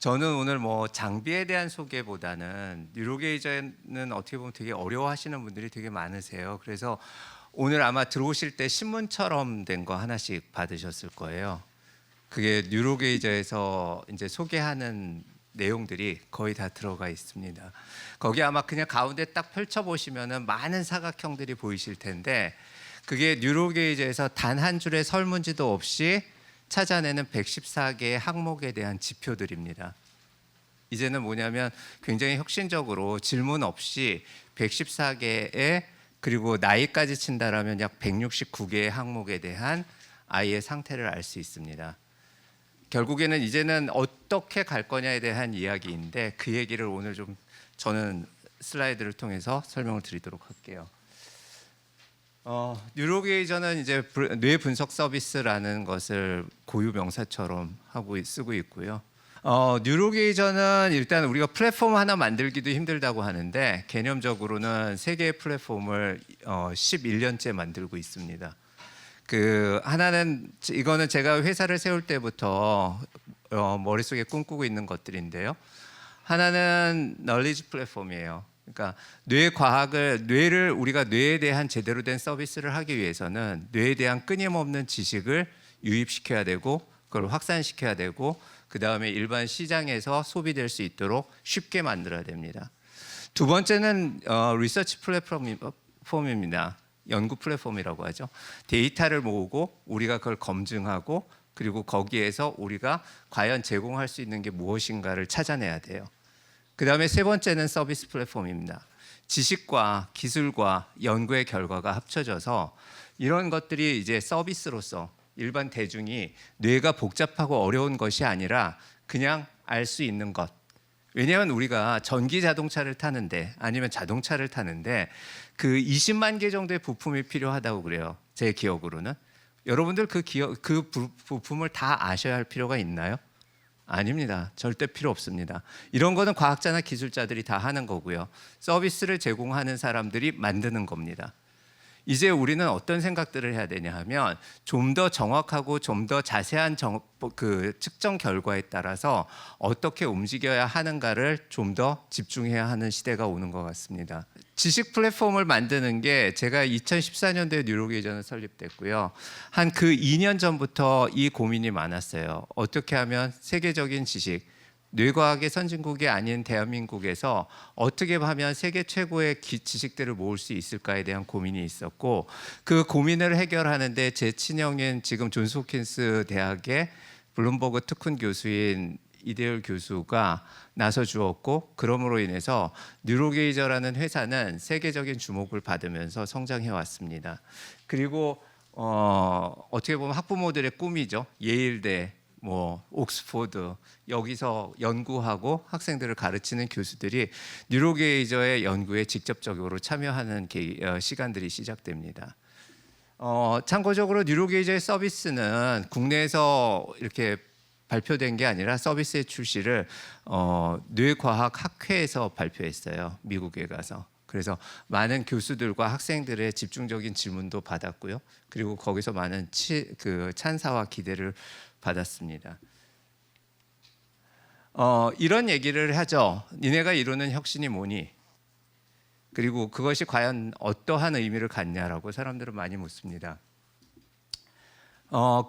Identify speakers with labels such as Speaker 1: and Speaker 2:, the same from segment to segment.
Speaker 1: 저는 오늘 뭐 장비에 대한 소개보다는 뉴로게이저는 어떻게 보면 되게 어려워하시는 분들이 되게 많으세요. 그래서 오늘 아마 들어오실 때 신문처럼 된 거 하나씩 받으셨을 거예요. 그게 뉴로게이저에서 이제 소개하는 내용들이 거의 다 들어가 있습니다. 거기 아마 그냥 가운데 딱 펼쳐 보시면은 많은 사각형들이 보이실 텐데 그게 뉴로게이저에서 단 한 줄의 설문지도 없이 찾아내는 114개의 항목에 대한 지표들입니다. 이제는 뭐냐면 굉장히 혁신적으로 질문 없이 114개의 그리고 나이까지 친다라면 약 169개의 항목에 대한 아이의 상태를 알 수 있습니다. 결국에는 이제는 어떻게 갈 거냐에 대한 이야기인데 그 얘기를 오늘 좀 저는 슬라이드를 통해서 설명을 드리도록 할게요. 뉴로게이저는 이제 뇌 분석 서비스라는 것을 고유 명사처럼 쓰고 있고요. 뉴로게이저는 일단 우리가 플랫폼 하나 만들기도 힘들다고 하는데 개념적으로는 세 개의 플랫폼을 11년째 만들고 있습니다. 그 하나는 이거는 제가 회사를 세울 때부터 머릿속에 꿈꾸고 있는 것들인데요. 하나는 널리지 플랫폼이에요. 그러니까 뇌를 우리가 뇌에 대한 제대로 된 서비스를 하기 위해서는 뇌에 대한 끊임없는 지식을 유입시켜야 되고 그걸 확산시켜야 되고 그 다음에 일반 시장에서 소비될 수 있도록 쉽게 만들어야 됩니다. 두 번째는 리서치 플랫폼입니다. 연구 플랫폼이라고 하죠. 데이터를 모으고 우리가 그걸 검증하고 그리고 거기에서 우리가 과연 제공할 수 있는 게 무엇인가를 찾아내야 돼요. 그 다음에 세 번째는 서비스 플랫폼입니다. 지식과 기술과 연구의 결과가 합쳐져서 이런 것들이 이제 서비스로서 일반 대중이 뇌가 복잡하고 어려운 것이 아니라 그냥 알 수 있는 것. 왜냐하면 우리가 전기 자동차를 타는데 아니면 자동차를 타는데 그 20만 개 정도의 부품이 필요하다고 그래요. 제 기억으로는. 여러분들 그 부품을 다 아셔야 할 필요가 있나요? 아닙니다. 절대 필요 없습니다. 이런 거는 과학자나 기술자들이 다 하는 거고요. 서비스를 제공하는 사람들이 만드는 겁니다. 이제 우리는 어떤 생각들을 해야 되냐 하면 좀 더 정확하고 좀 더 자세한 측정 결과에 따라서 어떻게 움직여야 하는가를 좀 더 집중해야 하는 시대가 오는 것 같습니다. 지식 플랫폼을 만드는 게 제가 2014년도에 뉴로게이저는 설립됐고요. 한 그 2년 전부터 이 고민이 많았어요. 어떻게 하면 세계적인 지식, 뇌과학의 선진국이 아닌 대한민국에서 어떻게 하면 세계 최고의 지식들을 모을 수 있을까에 대한 고민이 있었고 그 고민을 해결하는데 제 친형인 지금 존스홉킨스 대학의 블룸버그 특훈 교수인 이대율 교수가 나서 주었고 그러므로 인해서 뉴로게이저라는 회사는 세계적인 주목을 받으면서 성장해 왔습니다. 그리고 어떻게 보면 학부모들의 꿈이죠. 예일대 옥스포드 여기서 연구하고 학생들을 가르치는 교수들이 뉴로게이저의 연구에 직접적으로 참여하는 시간들이 시작됩니다. 참고적으로 뉴로게이저의 서비스는 국내에서 이렇게 발표된 게 아니라 서비스의 출시를 뇌과학 학회에서 발표했어요. 미국에 가서. 그래서 많은 교수들과 학생들의 집중적인 질문도 받았고요. 그리고 거기서 많은 찬사와 기대를 받았습니다. 이런 얘기를 하죠. 니네가 이루는 혁신이 뭐니? 그리고 그것이 과연 어떠한 의미를 갖냐라고 사람들은 많이 묻습니다.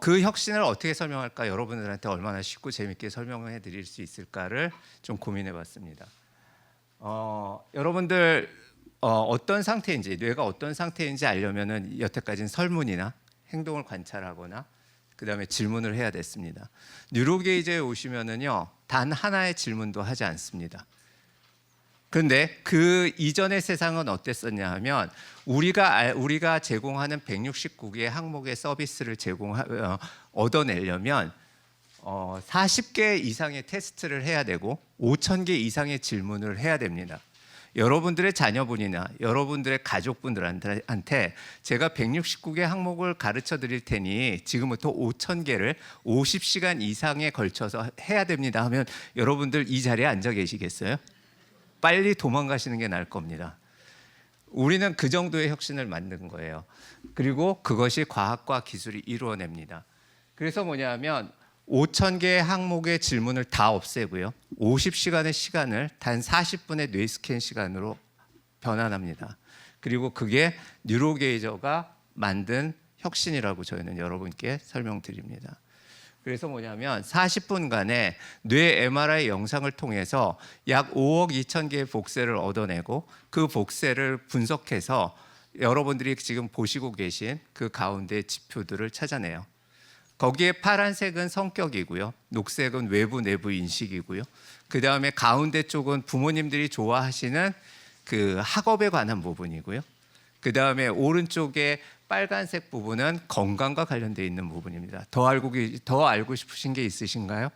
Speaker 1: 그 혁신을 어떻게 설명할까? 여러분들한테 얼마나 쉽고 재밌게 설명해 드릴 수 있을까를 좀 고민해 봤습니다. 여러분들 어떤 상태인지, 뇌가 어떤 상태인지 알려면은 여태까지는 설문이나 행동을 관찰하거나 그 다음에 질문을 해야 됐습니다. 뉴로게이저에 오시면은요, 단 하나의 질문도 하지 않습니다. 그런데 그 이전의 세상은 어땠었냐 하면 우리가 제공하는 169개의 항목의 서비스를 얻어내려면 40개 이상의 테스트를 해야 되고 5,000개 이상의 질문을 해야 됩니다. 여러분들의 자녀분이나 여러분들의 가족분들한테 제가 169개 항목을 가르쳐 드릴 테니 지금부터 5,000개를 50시간 이상에 걸쳐서 해야 됩니다 하면 여러분들 이 자리에 앉아 계시겠어요? 빨리 도망가시는 게 나을 겁니다. 우리는 그 정도의 혁신을 만든 거예요. 그리고 그것이 과학과 기술이 이루어냅니다. 그래서 뭐냐면 5,000개의 항목의 질문을 다 없애고요. 50시간의 시간을 단 40분의 뇌스캔 시간으로 변환합니다. 그리고 그게 뉴로게이저가 만든 혁신이라고 저희는 여러분께 설명드립니다. 그래서 뭐냐면 40분간의 뇌 MRI 영상을 통해서 약 5억 2천 개의 복세를 얻어내고 그 복세를 분석해서 여러분들이 지금 보시고 계신 그 가운데 지표들을 찾아내요. 거기에 파란색은 성격이고요. 녹색은 외부 내부 인식이고요. 그 다음에 가운데 쪽은 부모님들이 좋아하시는 그 학업에 관한 부분이고요. 그 다음에 오른쪽에 빨간색 부분은 건강과 관련되어 있는 부분입니다. 더 알고 싶으신 게 있으신가요?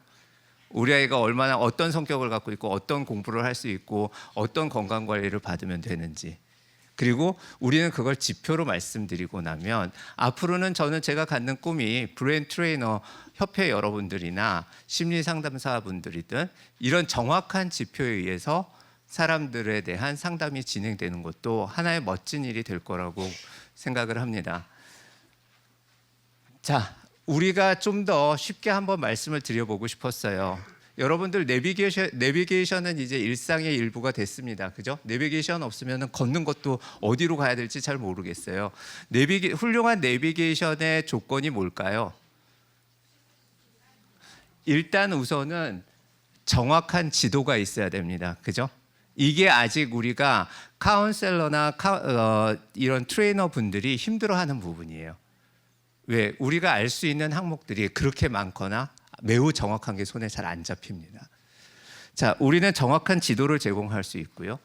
Speaker 1: 우리 아이가 얼마나 어떤 성격을 갖고 있고 어떤 공부를 할 수 있고 어떤 건강 관리를 받으면 되는지. 그리고 우리는 그걸 지표로 말씀드리고 나면 앞으로는 제가 갖는 꿈이 브레인 트레이너 협회 여러분들이나 심리 상담사분들이든 이런 정확한 지표에 의해서 사람들에 대한 상담이 진행되는 것도 하나의 멋진 일이 될 거라고 생각을 합니다. 자, 우리가 좀 더 쉽게 한번 말씀을 드려보고 싶었어요. 여러분들 내비게이션은 이제 일상의 일부가 됐습니다. 그죠? 내비게이션 없으면 걷는 것도 어디로 가야 될지 잘 모르겠어요. 훌륭한 내비게이션의 조건이 뭘까요? 일단 우선은 정확한 지도가 있어야 됩니다. 그죠? 이게 아직 우리가 카운셀러나 이런 트레이너 분들이 힘들어하는 부분이에요. 왜? 우리가 알 수 있는 항목들이 그렇게 많거나 매우 정확한 게 손에 잘 안 잡힙니다. 자, 우리는 정확한 지도를 제공할 수 있고요.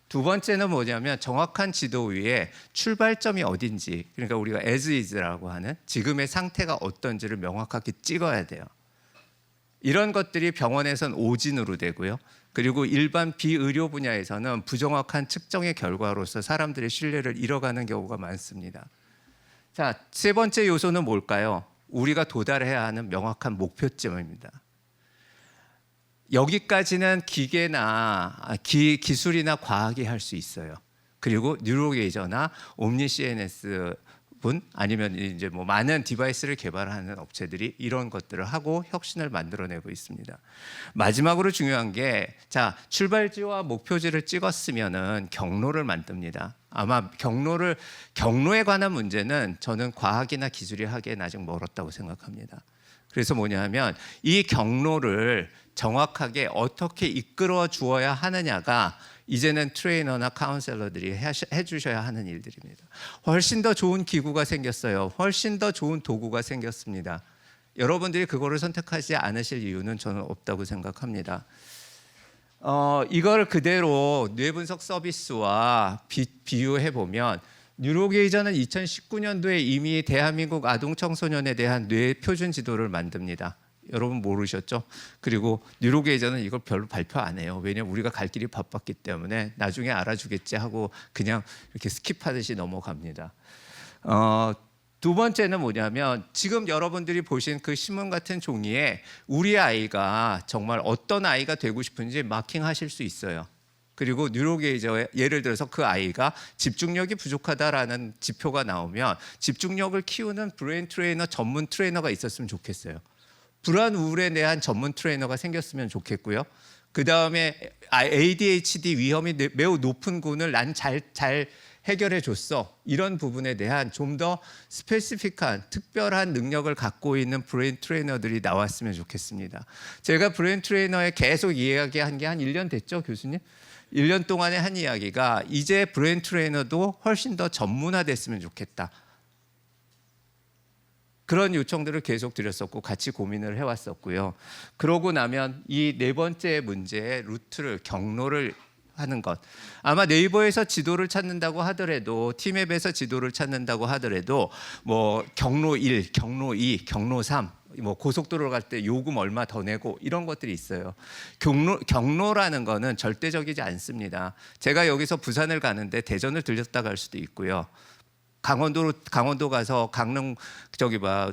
Speaker 1: 두 번째는 뭐냐면 정확한 지도 위에 출발점이 어딘지, 그러니까 우리가 as is라고 하는 지금의 상태가 어떤지를 명확하게 찍어야 돼요. 이런 것들이 병원에선 오진으로 되고요. 그리고 일반 비의료 분야에서는 부정확한 측정의 결과로서 사람들의 신뢰를 잃어가는 경우가 많습니다. 자, 세 번째 요소는 뭘까요? 우리가 도달해야 하는 명확한 목표점입니다. 여기까지는 기계나 기술이나 과학이 할 수 있어요. 그리고 뉴로게이저나 옴니 CNS 분 아니면 이제 뭐 많은 디바이스를 개발하는 업체들이 이런 것들을 하고 혁신을 만들어내고 있습니다. 마지막으로 중요한 게 자, 출발지와 목표지를 찍었으면은 경로를 만듭니다. 아마 경로에 관한 문제는 저는 과학이나 기술이 하기엔 아직 멀었다고 생각합니다. 그래서 뭐냐면 이 경로를 정확하게 어떻게 이끌어 주어야 하느냐가 이제는 트레이너나 카운셀러들이 해주셔야 하는 일들입니다. 훨씬 더 좋은 기구가 생겼어요. 훨씬 더 좋은 도구가 생겼습니다. 여러분들이 그거를 선택하지 않으실 이유는 저는 없다고 생각합니다. 이걸 그대로 뇌분석 서비스와 비유해 보면 뉴로게이저는 2019년도에 이미 대한민국 아동 청소년에 대한 뇌 표준 지도를 만듭니다. 여러분 모르셨죠? 그리고 뉴로게이저는 이걸 별로 발표 안 해요. 왜냐면 우리가 갈 길이 바빴기 때문에 나중에 알아주겠지 하고 그냥 이렇게 스킵하듯이 넘어갑니다. 두 번째는 뭐냐면 지금 여러분들이 보신 그 신문 같은 종이에 우리 아이가 정말 어떤 아이가 되고 싶은지 마킹하실 수 있어요. 그리고 뉴로게이저에 예를 들어서 그 아이가 집중력이 부족하다라는 지표가 나오면 집중력을 키우는 브레인 트레이너 전문 트레이너가 있었으면 좋겠어요. 불안 우울에 대한 전문 트레이너가 생겼으면 좋겠고요. 그 다음에 ADHD 위험이 매우 높은 군을 난 잘 해결해 줬어. 이런 부분에 대한 좀 더 스페시픽한 특별한 능력을 갖고 있는 브레인 트레이너들이 나왔으면 좋겠습니다. 제가 브레인 트레이너에 계속 이야기한 게 한 1년 됐죠, 교수님? 1년 동안에 한 이야기가 이제 브레인 트레이너도 훨씬 더 전문화됐으면 좋겠다. 그런 요청들을 계속 드렸었고 같이 고민을 해왔었고요. 그러고 나면 이 네 번째 문제의 루트를 경로를 하는 것. 아마 네이버에서 지도를 찾는다고 하더라도 티맵에서 지도를 찾는다고 하더라도 뭐 경로 1, 경로 2, 경로 3 뭐 고속도로 갈 때 요금 얼마 더 내고 이런 것들이 있어요. 경로라는 거는 절대적이지 않습니다. 제가 여기서 부산을 가는데 대전을 들렸다 갈 수도 있고요. 강원도 가서 강릉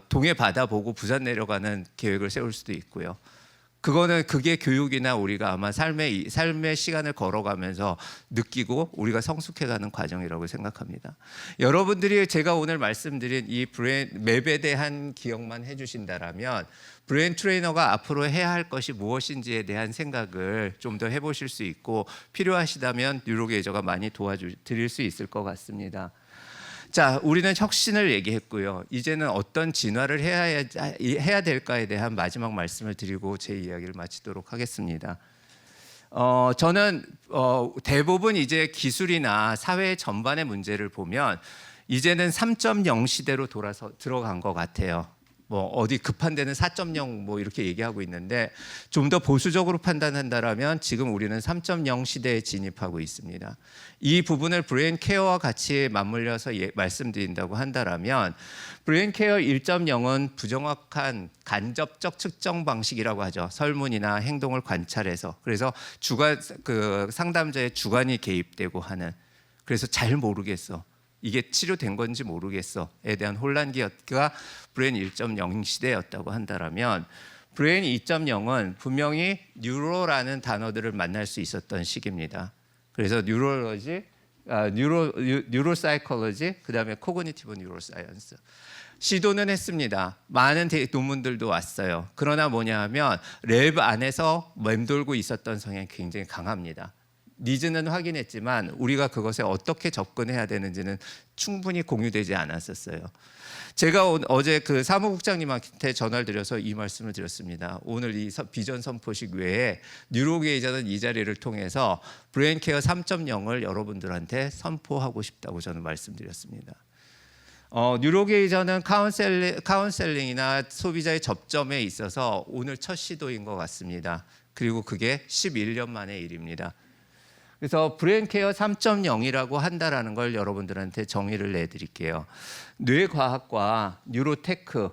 Speaker 1: 동해 바다 보고 부산 내려가는 계획을 세울 수도 있고요. 그게 교육이나 우리가 아마 삶의 시간을 걸어가면서 느끼고 우리가 성숙해가는 과정이라고 생각합니다. 여러분들이 제가 오늘 말씀드린 이 맵에 대한 기억만 해주신다라면 브레인 트레이너가 앞으로 해야 할 것이 무엇인지에 대한 생각을 좀 더 해보실 수 있고 필요하시다면 뉴로게이저가 많이 도와드릴 수 있을 것 같습니다. 자, 우리는 혁신을 얘기했고요. 이제는 어떤 진화를 해야 될까에 대한 마지막 말씀을 드리고 제 이야기를 마치도록 하겠습니다. 저는 대부분 이제 기술이나 사회 전반의 문제를 보면 이제는 3.0 시대로 들어간 것 같아요. 뭐 어디 급한 데는 4.0 뭐 이렇게 얘기하고 있는데 좀 더 보수적으로 판단한다라면 지금 우리는 3.0 시대에 진입하고 있습니다. 이 부분을 브레인 케어와 같이 맞물려서 말씀드린다고 한다라면 브레인 케어 1.0은 부정확한 간접적 측정 방식이라고 하죠. 설문이나 행동을 관찰해서 그래서 상담자의 주관이 개입되고 하는 그래서 잘 모르겠어. 이게 치료된 건지 모르겠어에 대한 혼란기가 브레인 1.0 시대였다고 한다라면 브레인 2.0은 분명히 뉴로라는 단어들을 만날 수 있었던 시기입니다. 그래서 뉴로사이콜로지, 그다음에 코그니티브 뉴로사이언스 시도는 했습니다. 많은 논문들도 왔어요. 그러나 뭐냐 하면 랩 안에서 맴돌고 있었던 성향이 굉장히 강합니다. 니즈는 확인했지만 우리가 그것에 어떻게 접근해야 되는지는 충분히 공유되지 않았었어요. 제가 어제 그 사무국장님한테 전화를 드려서 이 말씀을 드렸습니다. 오늘 이 비전 선포식 외에 뉴로게이저는 이 자리를 통해서 브레인 케어 3.0을 여러분들한테 선포하고 싶다고 저는 말씀드렸습니다. 뉴로게이저는 카운셀링이나 소비자의 접점에 있어서 오늘 첫 시도인 것 같습니다. 그리고 그게 11년 만의 일입니다. 그래서 브레인 케어 3.0이라고 한다라는 걸 여러분들한테 정의를 내드릴게요. 뇌과학과 뉴로테크,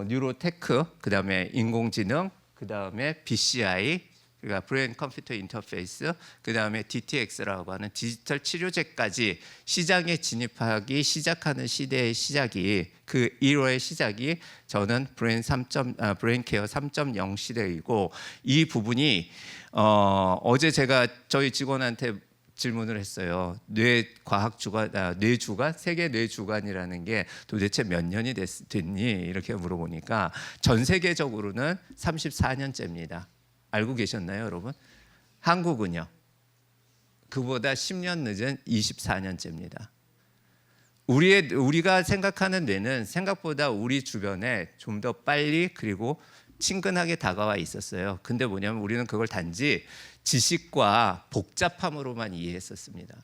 Speaker 1: 뉴로테크, 그다음에 인공지능, 그다음에 BCI, 그러니까 브레인 컴퓨터 인터페이스, 그다음에 DTX라고 하는 디지털 치료제까지 시장에 진입하기 시작하는 시대의 시작이 그 1호의 시작이 저는 브레인 케어 3.0 시대이고 이 부분이 어제 제가 저희 직원한테 질문을 했어요. 뇌과학 주간, 뇌주간, 세계 뇌주간이라는 게 도대체 몇 년이 됐니? 이렇게 물어보니까 전 세계적으로는 34년째입니다. 알고 계셨나요, 여러분? 한국은요. 그보다 10년 늦은 24년째입니다. 우리가 생각하는 뇌는 생각보다 우리 주변에 좀 더 빨리 그리고 친근하게 다가와 있었어요. 근데 뭐냐면 우리는 그걸 단지 지식과 복잡함으로만 이해했었습니다.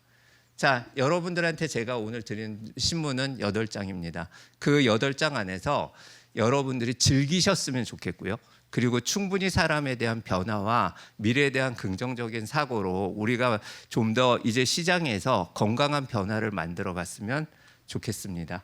Speaker 1: 자, 여러분들한테 제가 오늘 드린 신문은 8장입니다. 그 8장 안에서 여러분들이 즐기셨으면 좋겠고요. 그리고 충분히 사람에 대한 변화와 미래에 대한 긍정적인 사고로 우리가 좀 더 이제 시장에서 건강한 변화를 만들어 갔으면 좋겠습니다.